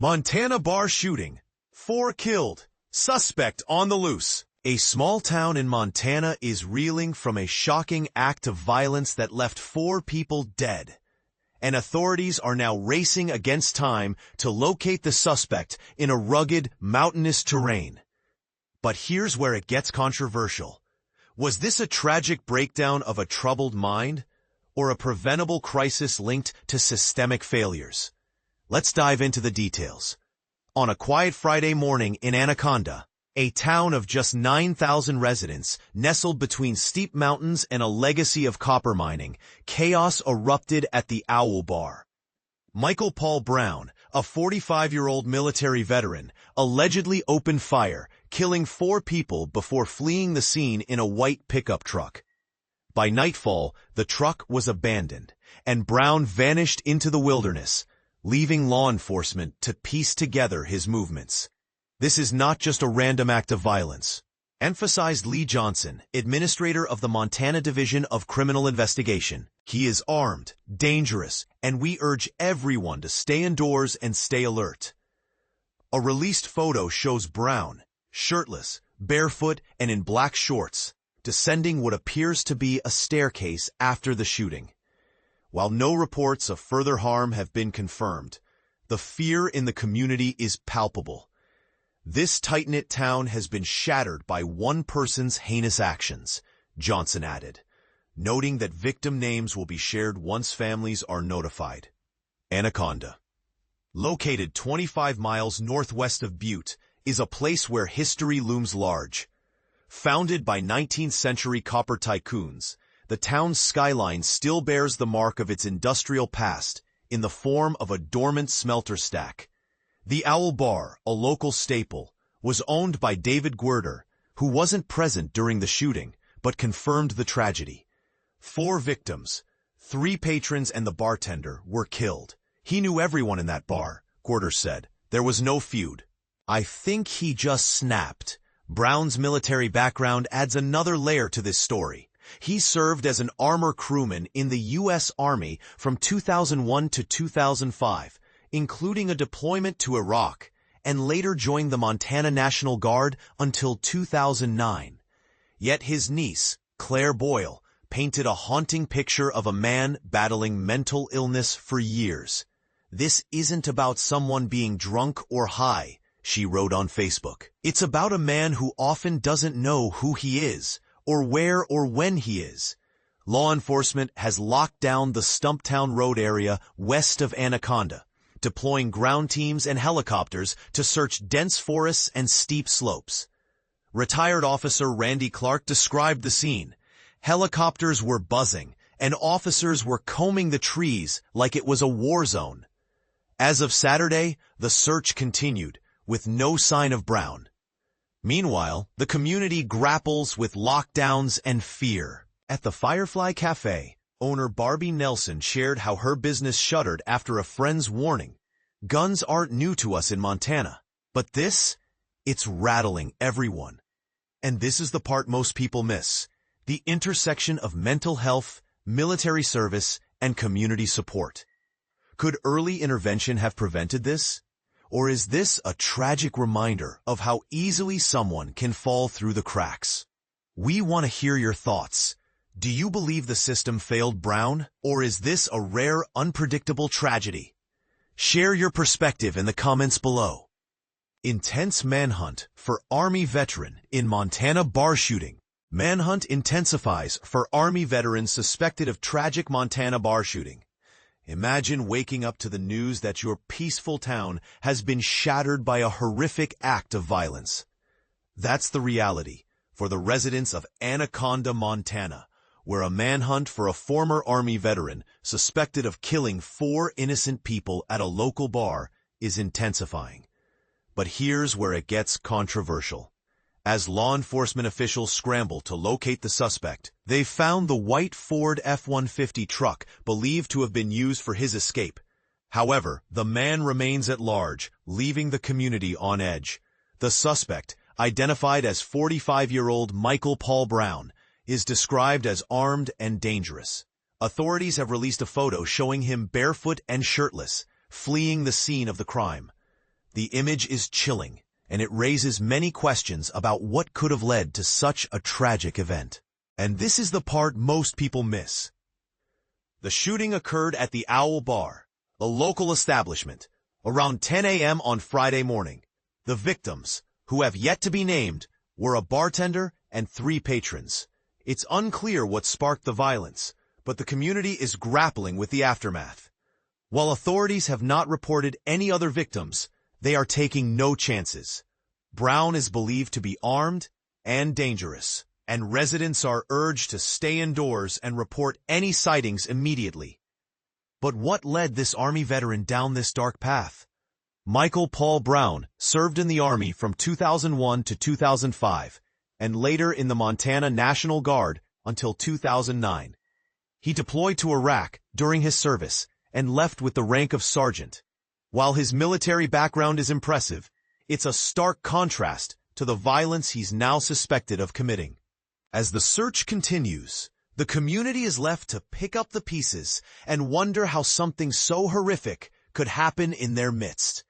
Montana bar shooting. 4 killed. Suspect on the loose. A small town in Montana is reeling from a shocking act of violence that left 4 people dead. And authorities are now racing against time to locate the suspect in a rugged, mountainous terrain. But here's where it gets controversial. Was this a tragic breakdown of a troubled mind, or a preventable crisis linked to systemic failures? Let's dive into the details. On a quiet Friday morning in Anaconda, a town of just 9,000 residents, nestled between steep mountains and a legacy of copper mining, chaos erupted at the Owl Bar. Michael Paul Brown, a 45-year-old military veteran, allegedly opened fire, killing 4 people before fleeing the scene in a white pickup truck. By nightfall, the truck was abandoned, and Brown vanished into the wilderness, leaving law enforcement to piece together his movements. This is not just a random act of violence, emphasized Lee Johnson, administrator of the Montana Division of Criminal Investigation. He is armed, dangerous, and we urge everyone to stay indoors and stay alert. A released photo shows Brown, shirtless, barefoot, and in black shorts, descending what appears to be a staircase after the shooting. While no reports of further harm have been confirmed, the fear in the community is palpable. This tight-knit town has been shattered by one person's heinous actions, Johnson added, noting that victim names will be shared once families are notified. Anaconda. Located 25 miles northwest of Butte, is a place where history looms large. Founded by 19th-century copper tycoons, the town's skyline still bears the mark of its industrial past in the form of a dormant smelter stack. The Owl Bar, a local staple, was owned by David Guerder, who wasn't present during the shooting, but confirmed the tragedy. 4 victims, 3 patrons and the bartender, were killed. He knew everyone in that bar, Guerder said. There was no feud. I think he just snapped. Brown's military background adds another layer to this story. He served as an armor crewman in the U.S. Army from 2001 to 2005, including a deployment to Iraq, and later joined the Montana National Guard until 2009. Yet his niece, Claire Boyle, painted a haunting picture of a man battling mental illness for years. This isn't about someone being drunk or high, she wrote on Facebook. It's about a man who often doesn't know who he is, or where or when he is. Law enforcement has locked down the Stumptown Road area west of Anaconda, deploying ground teams and helicopters to search dense forests and steep slopes. Retired Officer Randy Clark described the scene. Helicopters were buzzing, and officers were combing the trees like it was a war zone. As of Saturday, the search continued, with no sign of Brown. Meanwhile, the community grapples with lockdowns and fear. At the Firefly Cafe, owner Barbie Nelson shared how her business shuttered after a friend's warning. Guns aren't new to us in Montana, but this, it's rattling everyone. And this is the part most people miss: the intersection of mental health, military service, and community support. Could early intervention have prevented this? Or is this a tragic reminder of how easily someone can fall through the cracks? We want to hear your thoughts. Do you believe the system failed Brown, or is this a rare, unpredictable tragedy? Share your perspective in the comments below. Intense manhunt for Army veteran in Montana bar shooting. Manhunt intensifies for Army veterans suspected of tragic Montana bar shooting. Imagine waking up to the news that your peaceful town has been shattered by a horrific act of violence. That's the reality for the residents of Anaconda, Montana, where a manhunt for a former Army veteran suspected of killing 4 innocent people at a local bar is intensifying. But here's where it gets controversial. As law enforcement officials scramble to locate the suspect, they found the white Ford F-150 truck believed to have been used for his escape. However, the man remains at large, leaving the community on edge. The suspect, identified as 45-year-old Michael Paul Brown, is described as armed and dangerous. Authorities have released a photo showing him barefoot and shirtless, fleeing the scene of the crime. The image is chilling, and it raises many questions about what could have led to such a tragic event. And this is the part most people miss. The shooting occurred at the Owl Bar, a local establishment, around 10 a.m. on Friday morning. The victims, who have yet to be named, were a bartender and 3 patrons. It's unclear what sparked the violence, but the community is grappling with the aftermath. While authorities have not reported any other victims, they are taking no chances. Brown is believed to be armed and dangerous, and residents are urged to stay indoors and report any sightings immediately. But what led this Army veteran down this dark path? Michael Paul Brown served in the Army from 2001 to 2005, and later in the Montana National Guard until 2009. He deployed to Iraq during his service and left with the rank of sergeant. While his military background is impressive, it's a stark contrast to the violence he's now suspected of committing. As the search continues, the community is left to pick up the pieces and wonder how something so horrific could happen in their midst.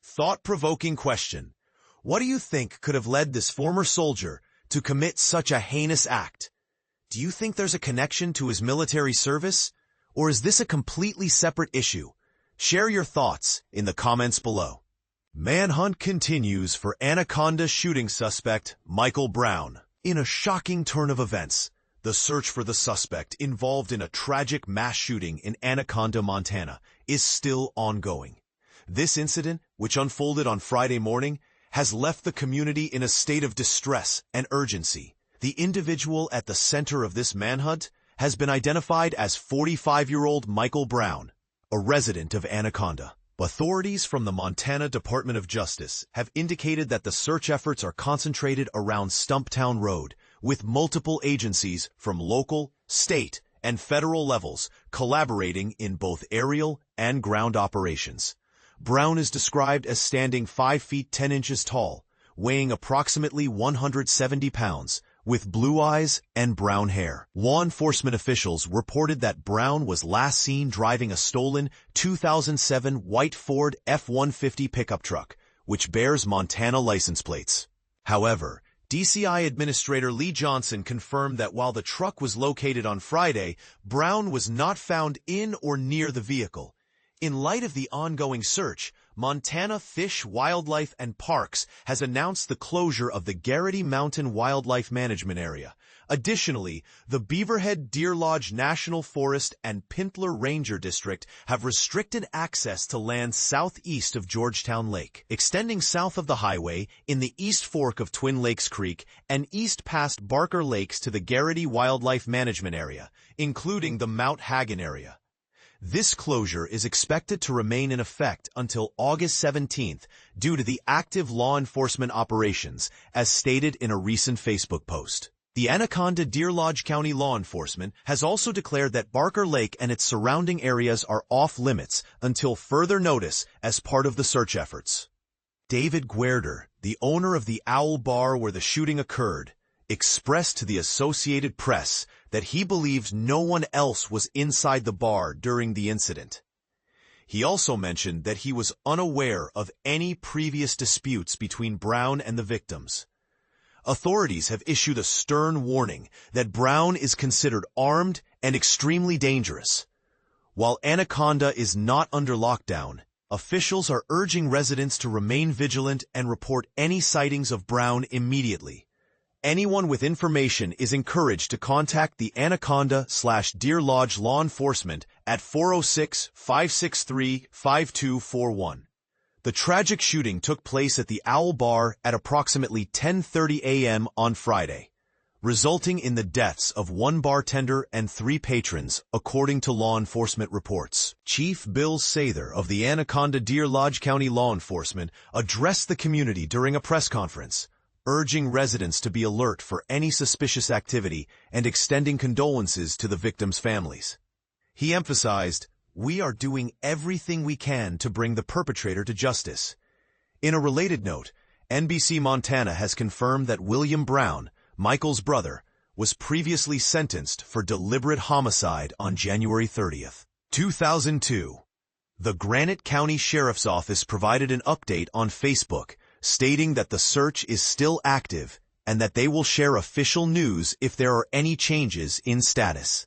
Thought-provoking question: what do you think could have led this former soldier to commit such a heinous act? Do you think there's a connection to his military service? Or is this a completely separate issue? Share your thoughts in the comments below. Manhunt continues for Anaconda shooting suspect Michael Brown. In a shocking turn of events, the search for the suspect involved in a tragic mass shooting in Anaconda, Montana, is still ongoing. This incident, which unfolded on Friday morning, has left the community in a state of distress and urgency. The individual at the center of this manhunt has been identified as 45-year-old Michael Brown, a resident of Anaconda. Authorities from the Montana Department of Justice have indicated that the search efforts are concentrated around Stumptown Road, with multiple agencies from local, state, and federal levels collaborating in both aerial and ground operations. Brown is described as standing 5 feet 10 inches tall, weighing approximately 170 pounds, with blue eyes and brown hair. Law enforcement officials reported that Brown was last seen driving a stolen 2007 white Ford F-150 pickup truck, which bears Montana license plates. However, DCI Administrator Lee Johnson confirmed that while the truck was located on Friday, Brown was not found in or near the vehicle. In light of the ongoing search, Montana Fish, Wildlife, and Parks has announced the closure of the Garrity Mountain Wildlife Management Area. Additionally, the Beaverhead Deer Lodge National Forest and Pintler Ranger District have restricted access to land southeast of Georgetown Lake, extending south of the highway in the East Fork of Twin Lakes Creek and east past Barker Lakes to the Garrity Wildlife Management Area, including the Mount Hagen area. This closure is expected to remain in effect until August 17th due to the active law enforcement operations, as stated in a recent Facebook post. The Anaconda-Deer Lodge County law enforcement has also declared that Barker Lake and its surrounding areas are off-limits until further notice as part of the search efforts. David Guerder, the owner of the Owl Bar where the shooting occurred, expressed to the Associated Press that he believed no one else was inside the bar during the incident. He also mentioned that he was unaware of any previous disputes between Brown and the victims. Authorities have issued a stern warning that Brown is considered armed and extremely dangerous. While Anaconda is not under lockdown, officials are urging residents to remain vigilant and report any sightings of Brown immediately. Anyone with information is encouraged to contact the Anaconda/Deer Lodge law enforcement at 406-563-5241. The tragic shooting took place at the Owl Bar at approximately 10:30 a.m. on Friday, resulting in the deaths of 1 bartender and 3 patrons, according to law enforcement reports. Chief Bill Sather of the Anaconda-Deer Lodge County Law Enforcement addressed the community during a press conference, urging residents to be alert for any suspicious activity and extending condolences to the victims' families. He emphasized, "We are doing everything we can to bring the perpetrator to justice." In a related note, NBC Montana has confirmed that William Brown, Michael's brother, was previously sentenced for deliberate homicide on January 30th, 2002. The Granite County Sheriff's Office provided an update on Facebook, stating that the search is still active and that they will share official news if there are any changes in status.